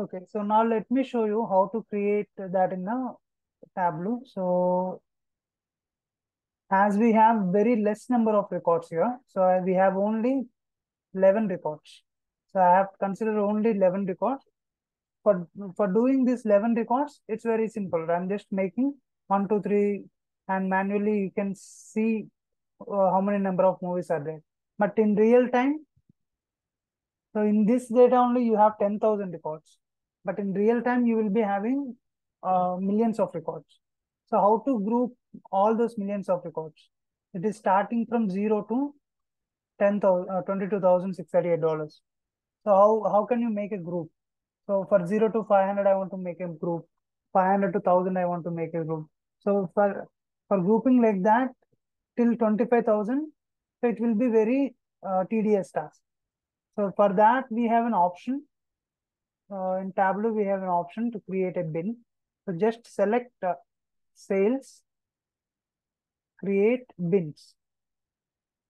Okay, so now let me show you how to create that in a Tableau. So as we have very less number of records here, so we have only 11 records. So I have considered only 11 records. For doing this 11 records, it's very simple. I'm just making 1, 2, 3, and manually you can see how many number of movies are there. But in real time, so in this data only you have 10,000 records. But in real time, you will be having millions of records. So how to group all those millions of records? It is starting from 0 to 10,000, $22,638. So how can you make a group? So for 0 to 500, I want to make a group. 500 to 1,000, I want to make a group. So for grouping like that till 25,000, so it will be very tedious task. So for that, we have an option. In Tableau, we have an option to create a bin. So just select sales, create bins.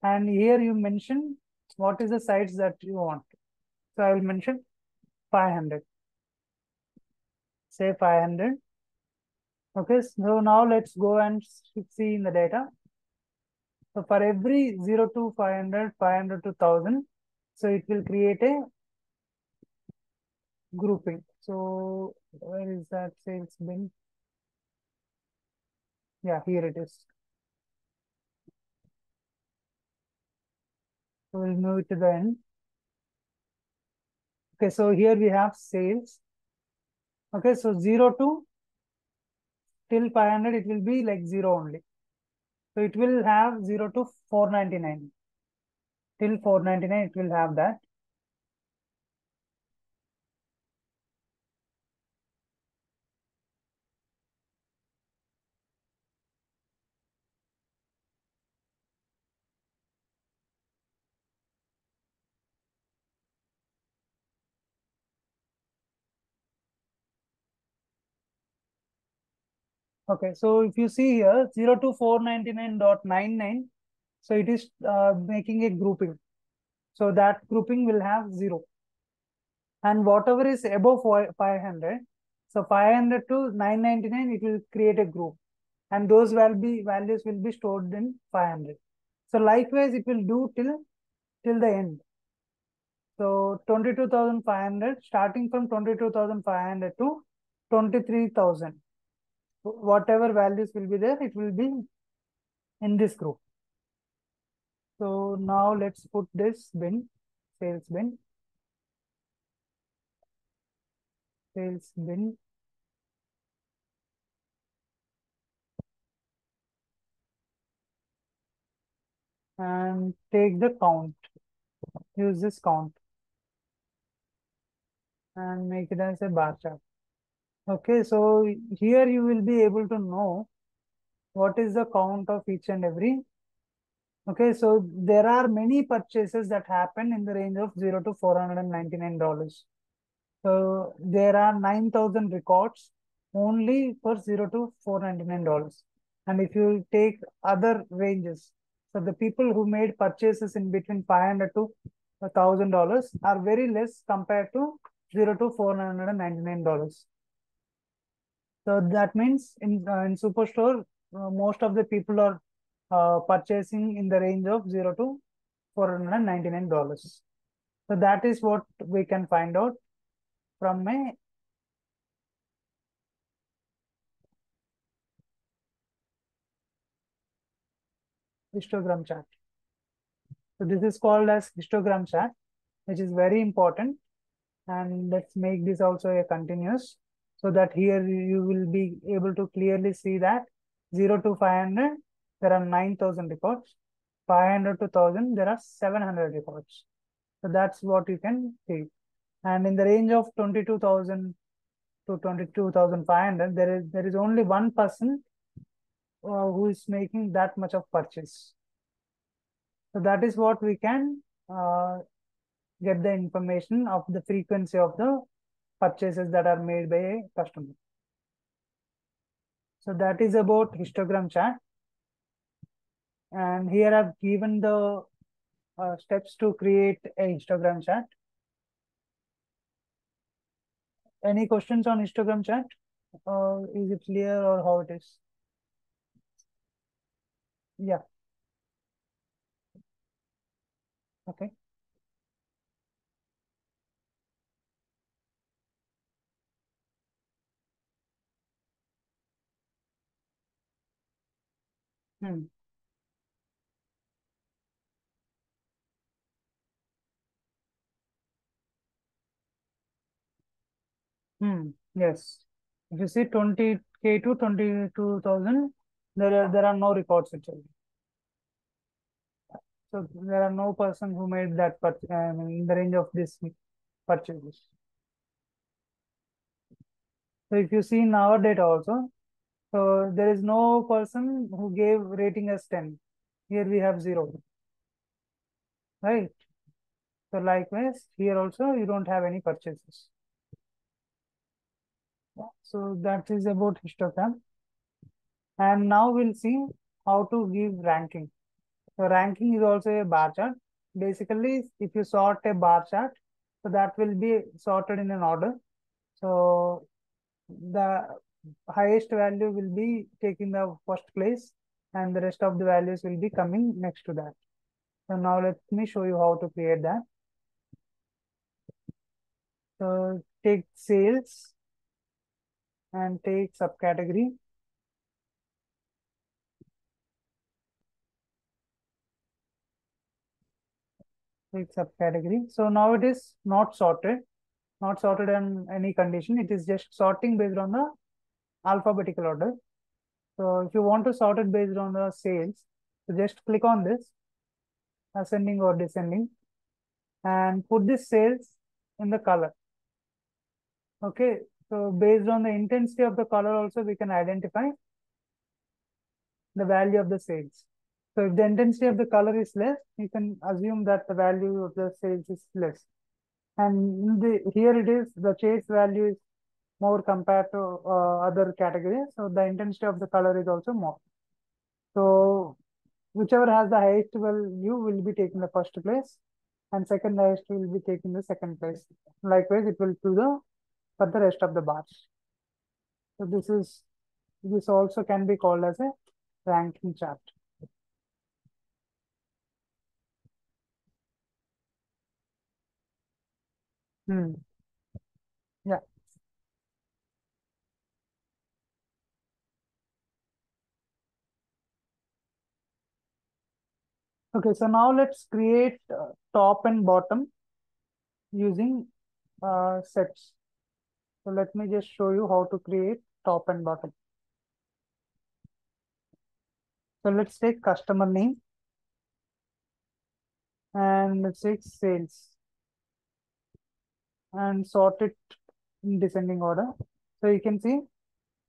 And here you mention what is the size that you want. So I will mention 500. Say 500. Okay, so now let's go and see in the data. So for every 0 to 500, 500 to 1,000, so it will create a grouping. So where is that sales bin? Yeah, here it is. So we'll move it to the end. Okay, so here we have sales. Okay, so 0 to till 500, it will be like 0 only. So it will have 0 to 499. Till 499, it will have that. Okay, so if you see here, 0 to 499.99, so it is making a grouping. So that grouping will have 0. And whatever is above 500, so 500 to 999, it will create a group. And those values will be stored in 500. So likewise, it will do till the end. So 22,500, starting from 22,500 to 23,000. Whatever values will be there, it will be in this group. So now let's put this bin, sales bin, sales bin. And take the count, use this count and make it as a bar chart. Okay, so here you will be able to know what is the count of each and every. Okay, so there are many purchases that happen in the range of 0 to $499. So there are 9,000 records only for 0 to $499. And if you take other ranges, so the people who made purchases in between 500 to $1,000 are very less compared to 0 to $499. So that means in Superstore, most of the people are purchasing in the range of 0 to $499. So that is what we can find out from a histogram chart. So this is called as histogram chart, which is very important. And let's make this also a continuous, so that here you will be able to clearly see that 0 to 500, there are 9,000 records. 500 to 1,000, there are 700 records. So that's what you can see. And in the range of 22,000 to 22,500, there is only one person who is making that much of purchase. So that is what we can get the information of the frequency of the purchases that are made by a customer. So that is about histogram chart. And here I've given the steps to create a histogram chart. Any questions on histogram chat? Or is it clear or how it is? Yeah, okay. Hmm. Hmm. Yes. If you see 20K to 22,000, there are no records actually. So there are no person who made that in the range of this purchases. So if you see in our data also, so there is no person who gave rating as 10. Here we have 0, right? So likewise, here also you don't have any purchases. Yeah. So that is about histogram. And now we'll see how to give ranking. So ranking is also a bar chart. Basically, if you sort a bar chart, so that will be sorted in an order. So the highest value will be taking the first place and the rest of the values will be coming next to that. So now let me show you how to create that. So take sales and take subcategory. Take subcategory. So now it is not sorted in any condition. It is just sorting based on the alphabetical order. So if you want to sort it based on the sales, so just click on this ascending or descending and put this sales in the color. Okay, so based on the intensity of the color also we can identify the value of the sales. So if the intensity of the color is less, you can assume that the value of the sales is less. And here it is, the chase value is more compared to other categories. So the intensity of the color is also more. So whichever has the highest value will be taking the first place and second highest will be taking the second place. Likewise, it will do the for the rest of the bars. So this also can be called as a ranking chart. Hmm. Yeah. Okay. So now let's create top and bottom using sets. So let me just show you how to create top and bottom. So let's take customer name and let's take sales and sort it in descending order. So you can see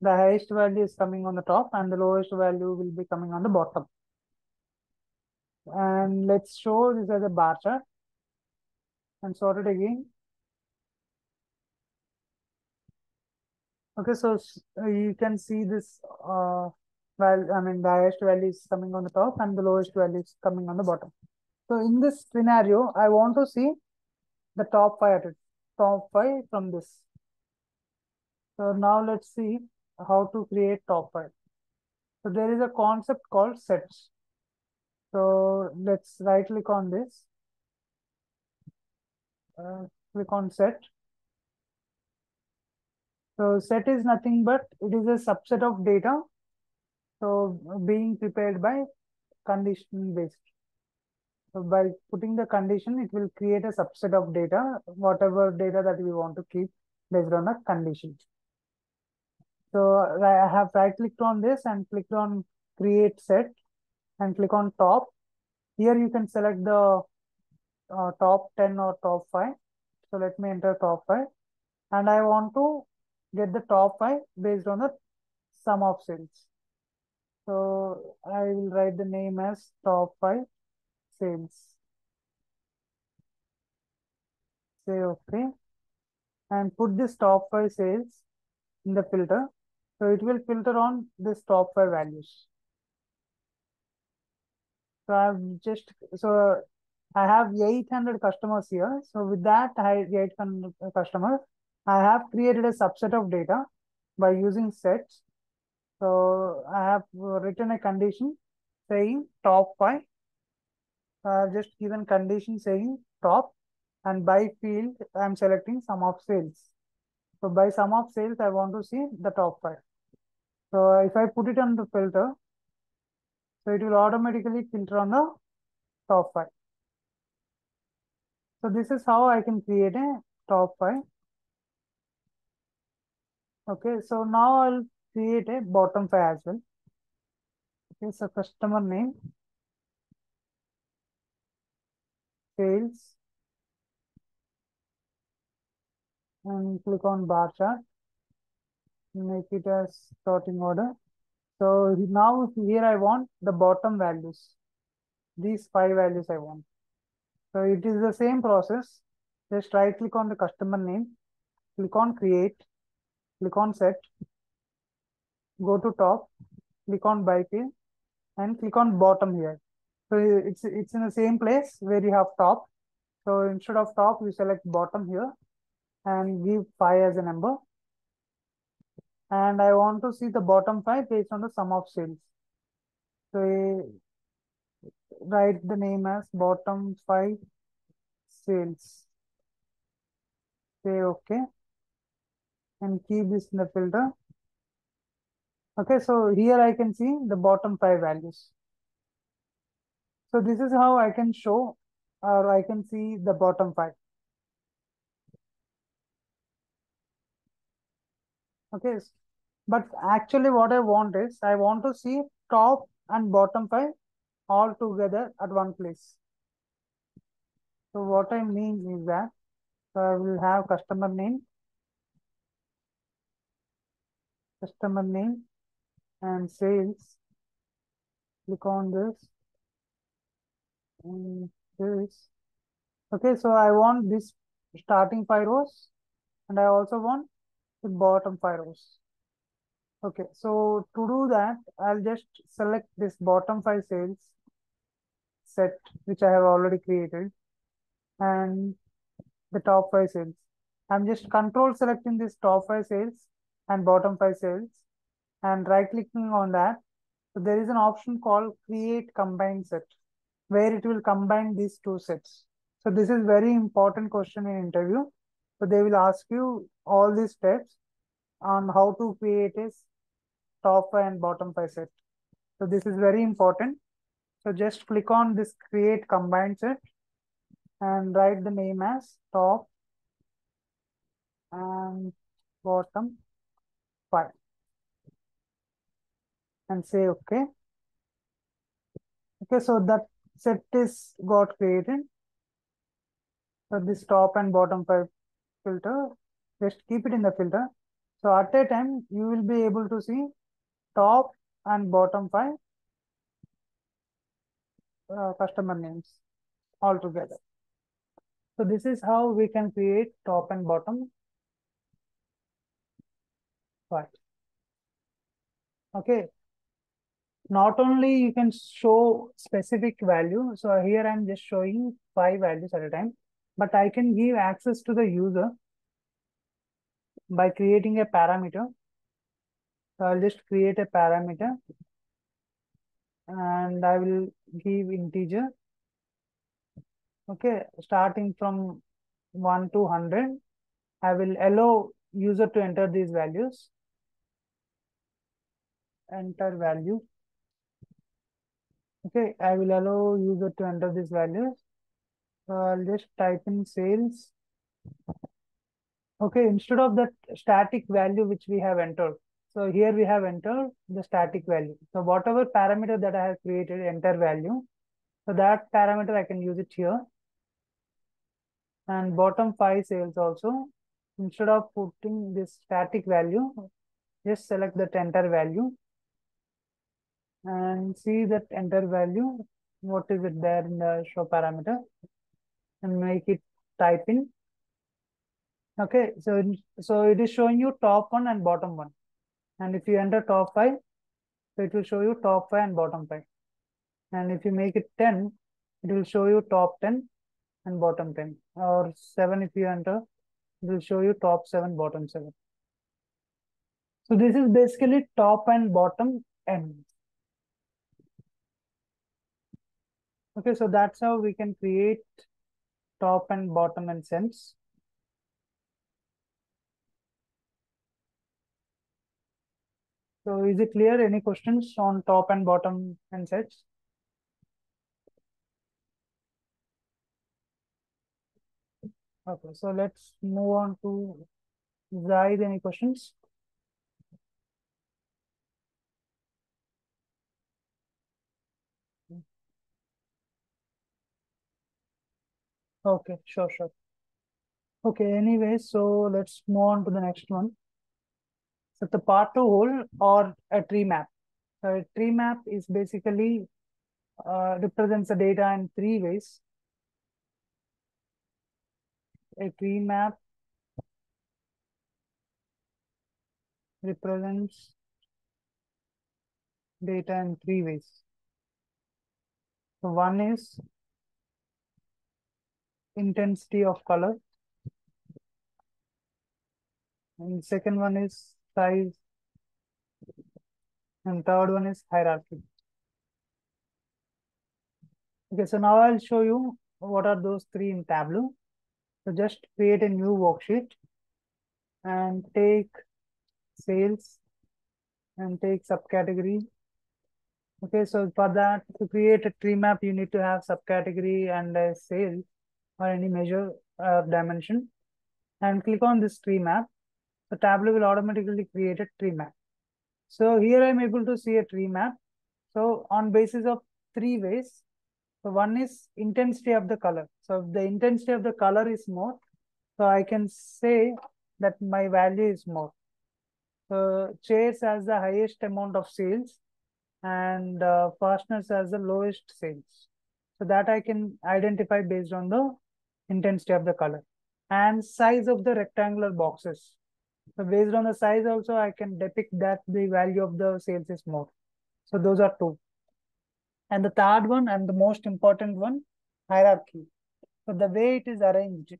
the highest value is coming on the top and the lowest value will be coming on the bottom. And let's show this as a bar chart and sort it again. Okay, so you can see this I mean the highest value is coming on the top and the lowest value is coming on the bottom. So in this scenario, I want to see the top five from this. So now let's see how to create top five. So there is a concept called sets. So let's right click on this, click on set. So set is nothing but it is a subset of data. So being prepared by condition based. So by putting the condition, it will create a subset of data, whatever data that we want to keep based on the condition. So I have right clicked on this and clicked on create set and click on top. Here you can select the top 10 or top 5. So let me enter top 5 and I want to get the top 5 based on the sum of sales. So I will write the name as top 5 sales. Say okay and put this top 5 sales in the filter. So it will filter on this top 5 values. So so I have 800 customers here. So with that, I have 800 customers. I have created a subset of data by using sets. So I have written a condition saying top 5. I have just given condition saying top, and by field I'm selecting sum of sales. So by sum of sales, I want to see the top 5. So if I put it on the filter, so it will automatically filter on the top 5. So this is how I can create a top 5. Okay, so now I'll create a bottom 5 as well. Okay, so customer name, sales, and click on bar chart, make it as sorting order. So now here I want the bottom values. These 5 values I want. So it is the same process. Just right click on the customer name, click on create, click on set, go to top, click on by field, and click on bottom here. So it's in the same place where you have top. So instead of top, you select bottom here and give 5 as a number. And I want to see the bottom 5 based on the sum of sales. So write the name as bottom 5 sales. Say okay and keep this in the filter. Okay, so here I can see the bottom 5 values. So this is how I can show or I can see the bottom 5. Okay, but actually what I want is I want to see top and bottom 5 all together at one place. So what I mean is that I will have customer name and sales. Click on this and this. Okay, so I want this starting 5 rows and I also want the bottom 5 rows. Okay, so to do that, I'll just select this bottom 5 sales set, which I have already created, and the top 5 sales. I'm just control selecting this top 5 sales and bottom 5 sales and right clicking on that. So there is an option called create combined set where it will combine these two sets. So this is very important question in interview. So they will ask you all these steps on how to create a top 5 and bottom 5 set. So this is very important. So just click on this create combined set and write the name as top and bottom 5 and say okay. Okay, so that set is got created. So this top and bottom 5 filter, just keep it in the filter. So at a time, you will be able to see top and bottom 5 customer names all together. So this is how we can create top and bottom 5. Okay. Not only you can show specific value. So here I'm just showing 5 values at a time, but I can give access to the user by creating a parameter. So I'll just create a parameter and I will give integer. Okay, starting from 1 to 100, I will allow user to enter these values. Enter value. Okay, I will allow user to enter these values. So I'll just type in sales. Okay, instead of that static value which we have entered. So here we have entered the static value. So whatever parameter that I have created, enter value. So that parameter I can use it here. And bottom 5 sales also. Instead of putting this static value, just select that enter value and see that enter value. What is it there in the show parameter and make it type in. Okay, so it is showing you top 1 and bottom 1. And if you enter top 5, so it will show you top 5 and bottom 5. And if you make it 10, it will show you top 10 and bottom 10. Or 7 if you enter, It will show you top 7, bottom 7. So this is basically top and bottom end. Okay, so that's how we can create top and bottom end sets. So is it clear? Any questions on top and bottom end sets? Okay, so let's move on to Zaid. Any questions? Okay, sure, sure. Okay, anyway, so let's move on to the next one. So the part to whole or a tree map. So a tree map is basically represents the data in three ways. A tree map represents data in three ways. So one is intensity of color, and second one is size, and third one is hierarchy. Okay, so now I'll show you what are those three in Tableau. So just create a new worksheet and take sales and take subcategory. Okay, so for that, to create a tree map, you need to have subcategory and a sales or any measure dimension, and click on this tree map. So Tableau will automatically create a tree map. So here I'm able to see a tree map. So on basis of three ways. So one is intensity of the color. So if the intensity of the color is more, so I can say that my value is more. So chairs has the highest amount of sales and fasteners has the lowest sales. So that I can identify based on the intensity of the color and size of the rectangular boxes. So based on the size also, I can depict that the value of the sales is more. So those are two. And the third one and the most important one, hierarchy. So the way it is arranged.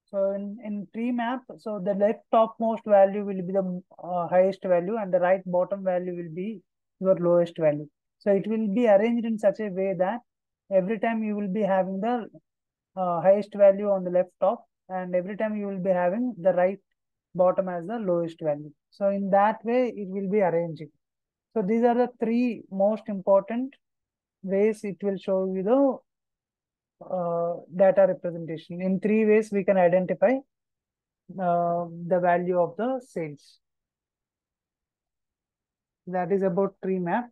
So in tree map, so the left topmost value will be the highest value and the right bottom value will be your lowest value. So it will be arranged in such a way that every time you will be having the highest value on the left top and every time you will be having the right bottom as the lowest value. So in that way, it will be arranging. So these are the three most important ways it will show you the data representation. In three ways, we can identify the value of the sales. That is about tree map.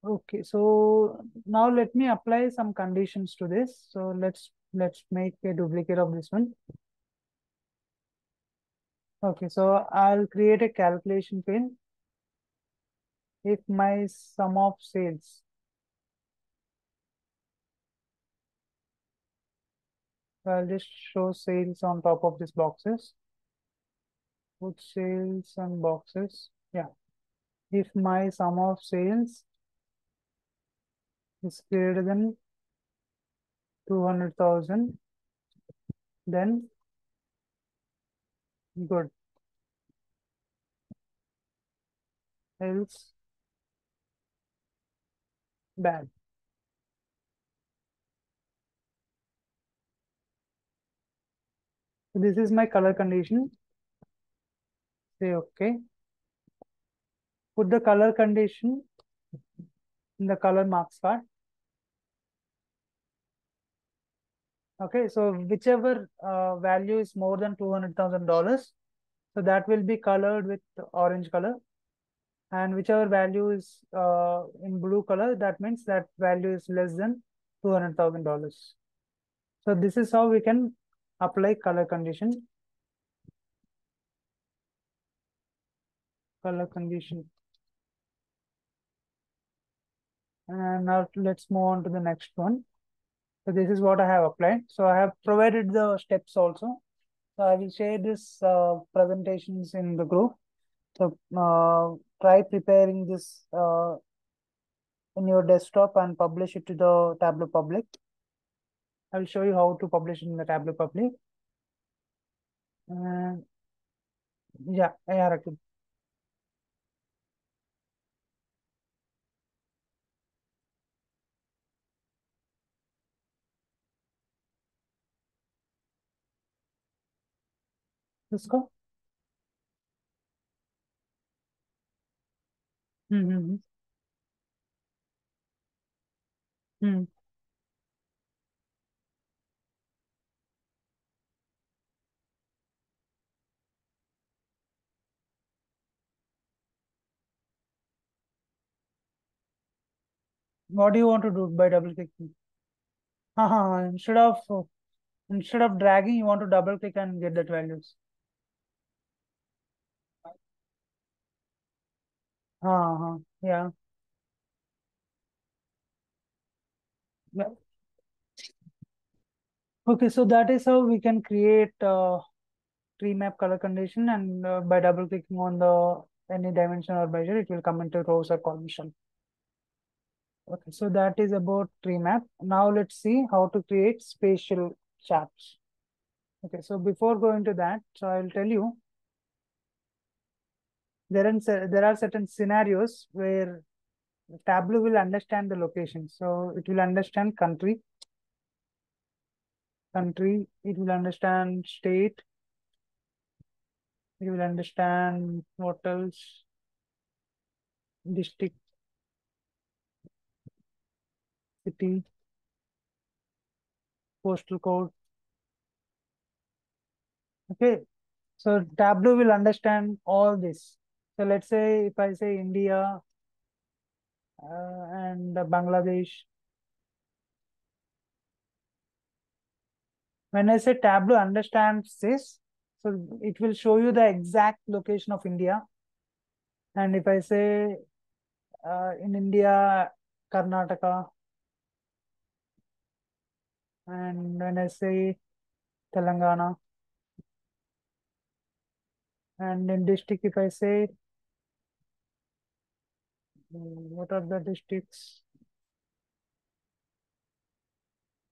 Okay, so now let me apply some conditions to this. So let's make a duplicate of this one. Okay, so I'll create a calculation pane. If my sum of sales I'll just show sales on top of these boxes. Put sales and boxes. Yeah. If my sum of sales is greater than 200,000, then good. Else bad. So this is my color condition. Say okay. Put the color condition in the color marks card. Okay, so whichever value is more than $200,000, so that will be colored with orange color. And whichever value is in blue color, that means that value is less than $200,000. So this is how we can apply color condition. Color condition. And now let's move on to the next one. So this is what I have applied. So I have provided the steps also. So I will share this presentations in the group. So try preparing this in your desktop and publish it to the Tableau public. I will show you how to publish in the Tableau public. Yeah, Rakib. Let's Mm-hmm. Hmm. What do you want to do by double clicking? Instead of dragging, you want to double click and get that values. Yeah. Yeah. Okay, so that is how we can create tree map color condition, and by double clicking on the any dimension or measure, it will come into rows or column. Okay, so that is about tree map. Now let's see how to create spatial charts. Okay, so before going to that, so I'll tell you there are certain scenarios where Tableau will understand the location. So it will understand country, it will understand state, it will understand what else, district, city, postal code. Okay, so Tableau will understand all this. So let's say if I say India and Bangladesh, when I say Tableau understands this, so it will show you the exact location of India. And if I say in India, Karnataka, and when I say Telangana, and in district, if I say, what are the districts?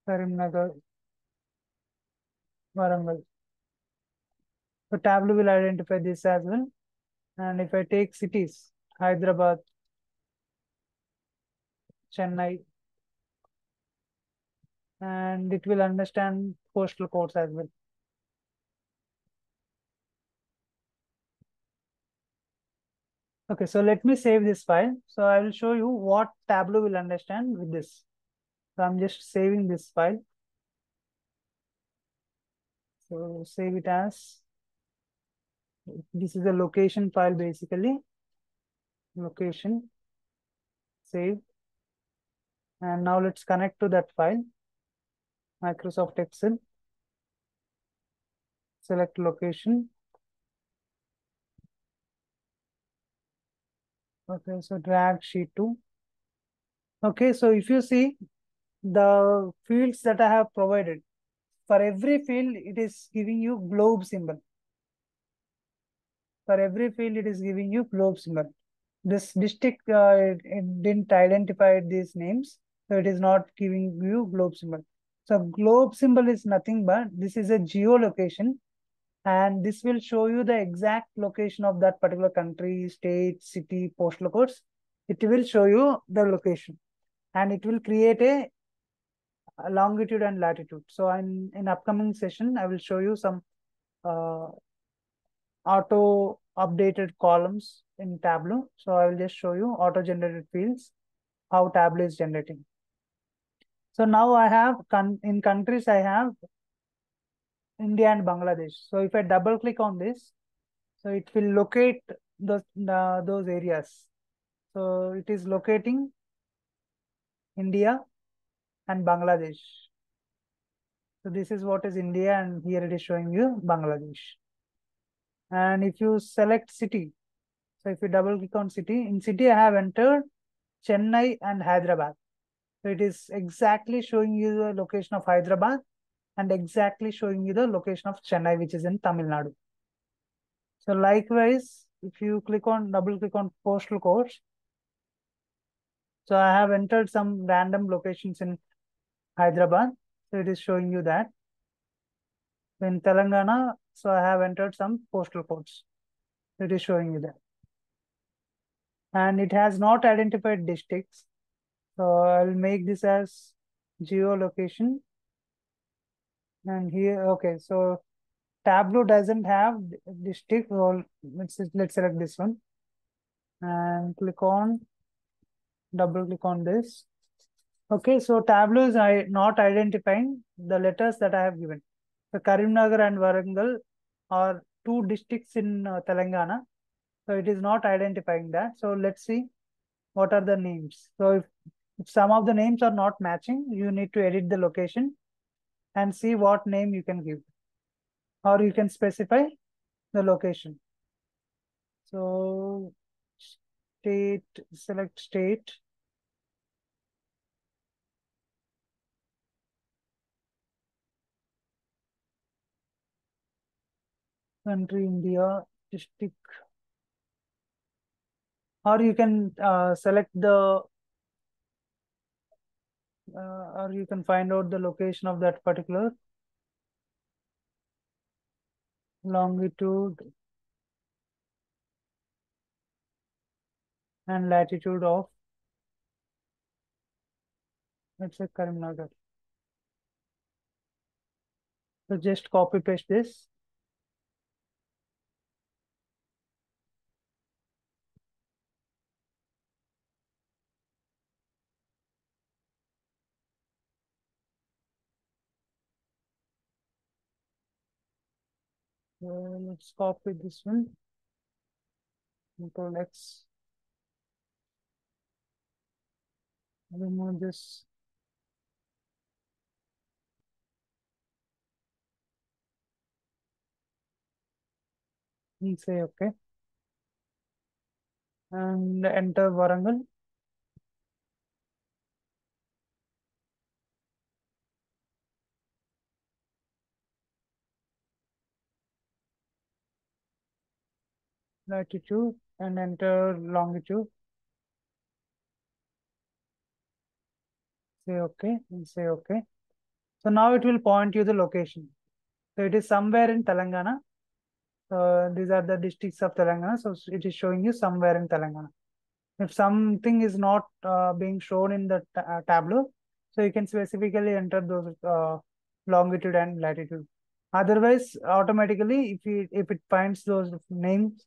Karimnagar, Warangal. So Tableau will identify this as well. And if I take cities, Hyderabad, Chennai, and it will understand postal codes as well. Okay, so let me save this file. So I will show you what Tableau will understand with this. So I'm just saving this file. So save it as, this is a location file basically. Location, save. And now let's connect to that file. Microsoft Excel. Select location. Okay, so drag sheet 2. Okay, so if you see the fields that I have provided, for every field, it is giving you globe symbol. For every field, it is giving you globe symbol. This district, it didn't identify these names, so it is not giving you globe symbol. So globe symbol is nothing but this is a geolocation, and this will show you the exact location of that particular country, state, city, postal codes. It will show you the location, and it will create a longitude and latitude. So in upcoming session, I will show you some uh, auto updated columns in Tableau. So I will just show you auto generated fields, how Tableau is generating. So now I have in countries, I have India and Bangladesh. So if I double click on this, so it will locate those areas. So it is locating India and Bangladesh. So this is what is India, and here it is showing you Bangladesh. And if you select city, so if you double click on city, in city I have entered Chennai and Hyderabad. So it is exactly showing you the location of Hyderabad and exactly showing you the location of Chennai, which is in Tamil Nadu. So likewise, if you double click on postal codes, So I have entered some random locations in Hyderabad. So it is showing you that. In Telangana, so I have entered some postal codes. It is showing you that. And it has not identified districts. So I'll make this as geolocation. And here, okay, so Tableau doesn't have district. Well, let's select this one and double click on this. Okay, so Tableau is not identifying the letters that I have given. The Karimnagar and Warangal are two districts in Telangana. So it is not identifying that. So let's see what are the names. So if some of the names are not matching, you need to edit the location and see what name you can give. Or you can specify the location. So state, select state. Country India, district. Or you can select the or you can find out the location of that particular longitude and latitude of, let's say, Karimnagar. So just copy paste this. So let's copy this one. Control X. Remove this. And say okay. And enter Warangal. Latitude and enter longitude. Say okay and say okay. So now it will point you the location. So it is somewhere in Telangana. These are the districts of Telangana. So it is showing you somewhere in Telangana. If something is not being shown in the Tableau, so you can specifically enter those longitude and latitude. Otherwise, automatically, if it finds those names,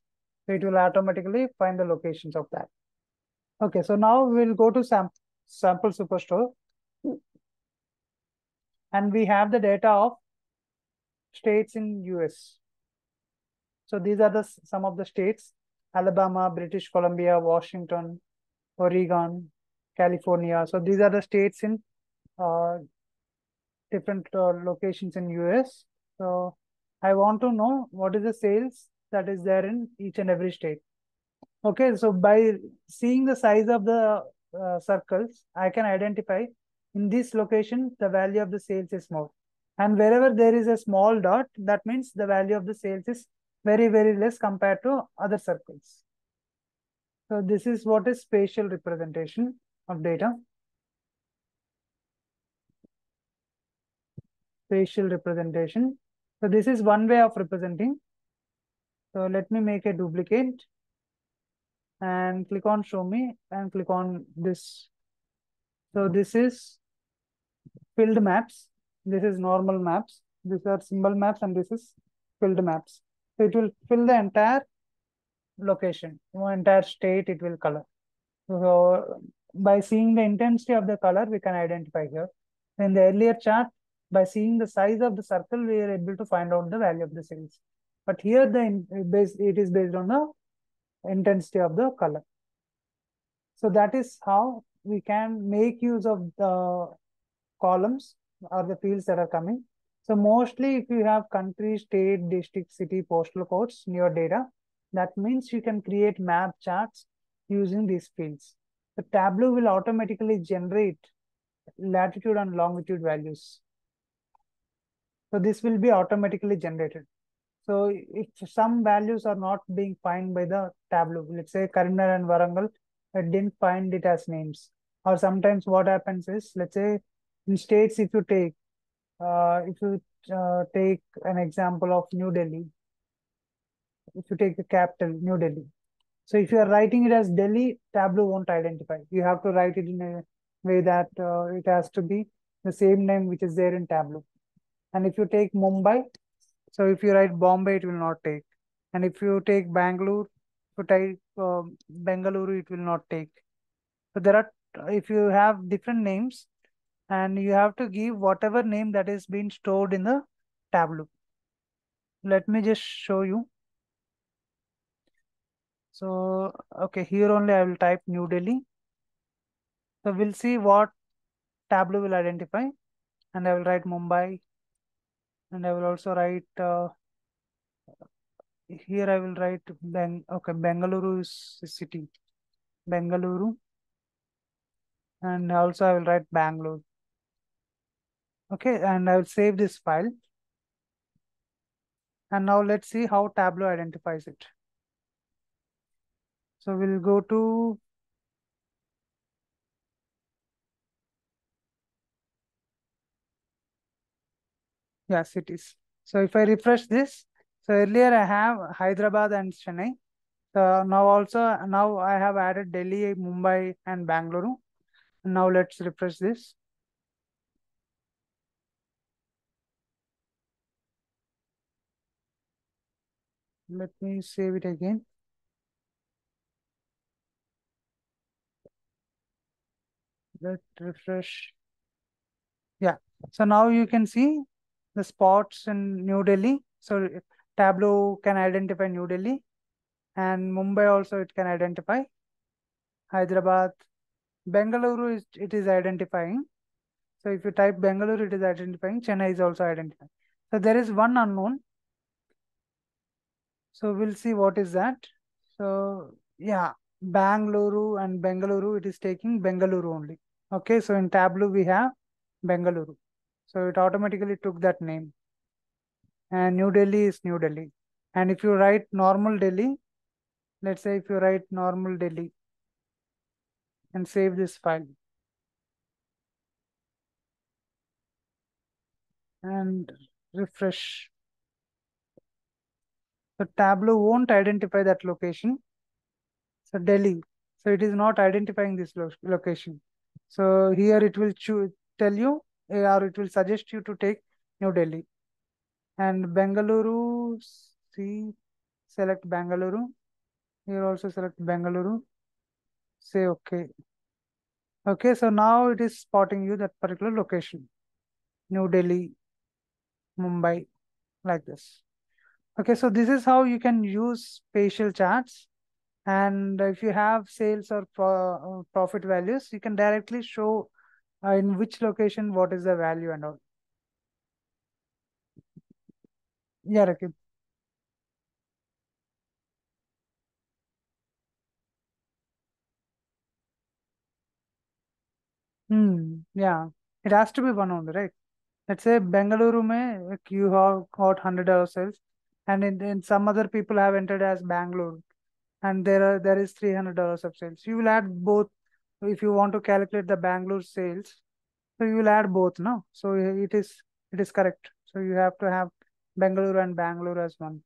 it will automatically find the locations of that. Okay, so now we'll go to sample superstore, and we have the data of states in US. So these are some of the states: Alabama, British Columbia, Washington, Oregon, California. So these are the states in uh, different locations in US. So I want to know what is the sales that is there in each and every state. Okay, so by seeing the size of the circles, I can identify in this location the value of the sales is more. And wherever there is a small dot, that means the value of the sales is very, very less compared to other circles. So this is what is spatial representation of data. Spatial representation. So this is one way of representing. So let me make a duplicate and click on show me and click on this. So this is filled maps. This is normal maps. These are symbol maps and this is filled maps. So it will fill the entire location, entire state it will color. So by seeing the intensity of the color, we can identify here. In the earlier chart, by seeing the size of the circle, we are able to find out the value of the sales. But here it is based on the intensity of the color. So that is how we can make use of the columns or the fields that are coming. So mostly if you have country, state, district, city, postal codes in your data, that means you can create map charts using these fields. The Tableau will automatically generate latitude and longitude values. So this will be automatically generated. So if some values are not being found by the Tableau, let's say Karimnagar and Warangal, I didn't find it as names. Or sometimes what happens is, let's say in states, if you take an example of New Delhi, if you take the capital, New Delhi. So if you are writing it as Delhi, Tableau won't identify. You have to write it in a way that it has to be the same name which is there in Tableau. And if you take Mumbai, so if you write Bombay, it will not take. And if you take Bangalore, if you type Bengaluru, it will not take. So there are, if you have different names, and you have to give whatever name that is being stored in the Tableau. Let me just show you. So, okay, here only I will type New Delhi. So we'll see what Tableau will identify. And I will write Mumbai. And I will also write, here I will write, okay, Bengaluru is a city. Bengaluru. And also I will write Bangalore. Okay, and I will save this file. And now let's see how Tableau identifies it. So we'll go to, yeah, cities. So if I refresh this, so earlier I have Hyderabad and Chennai. So now I have added Delhi, Mumbai and Bangalore. Now let's refresh this. Let me save it again. Let refresh. Yeah. So now you can see the spots in New Delhi. So Tableau can identify New Delhi, and Mumbai also it can identify. Hyderabad, Bengaluru is identifying. So if you type Bengaluru, it is identifying. Chennai is also identifying. So there is one unknown. So we'll see what is that. So yeah, Bangalore and Bengaluru, it is taking Bengaluru only. Okay, so in Tableau we have Bengaluru. So it automatically took that name. And New Delhi is New Delhi. And if you write normal Delhi, let's say if you write normal Delhi and save this file and refresh. So Tableau won't identify that location. So Delhi. So it is not identifying this location. So here it will tell you or it will suggest you to take New Delhi. And Bengaluru, see, select Bengaluru. Here also select Bengaluru. Say okay. Okay, so now it is spotting you that particular location. New Delhi, Mumbai, like this. Okay, so this is how you can use spatial charts. And if you have sales or profit values, you can directly show in which location what is the value and all. Yeah, Rakib. Yeah, it has to be one only, right? Let's say Bengaluru mein like you have got $100 sales, and in some other people have entered as Bangalore, and there is $300 of sales. You will add both if you want to calculate the Bangalore sales. So you will add both, no? So it is correct. So you have to have Bengaluru and Bangalore as one.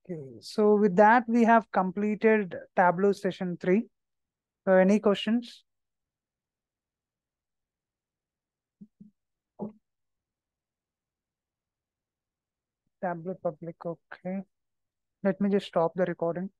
Okay. So with that, we have completed Tableau session 3. So any questions? Tableau public. Okay. Let me just stop the recording.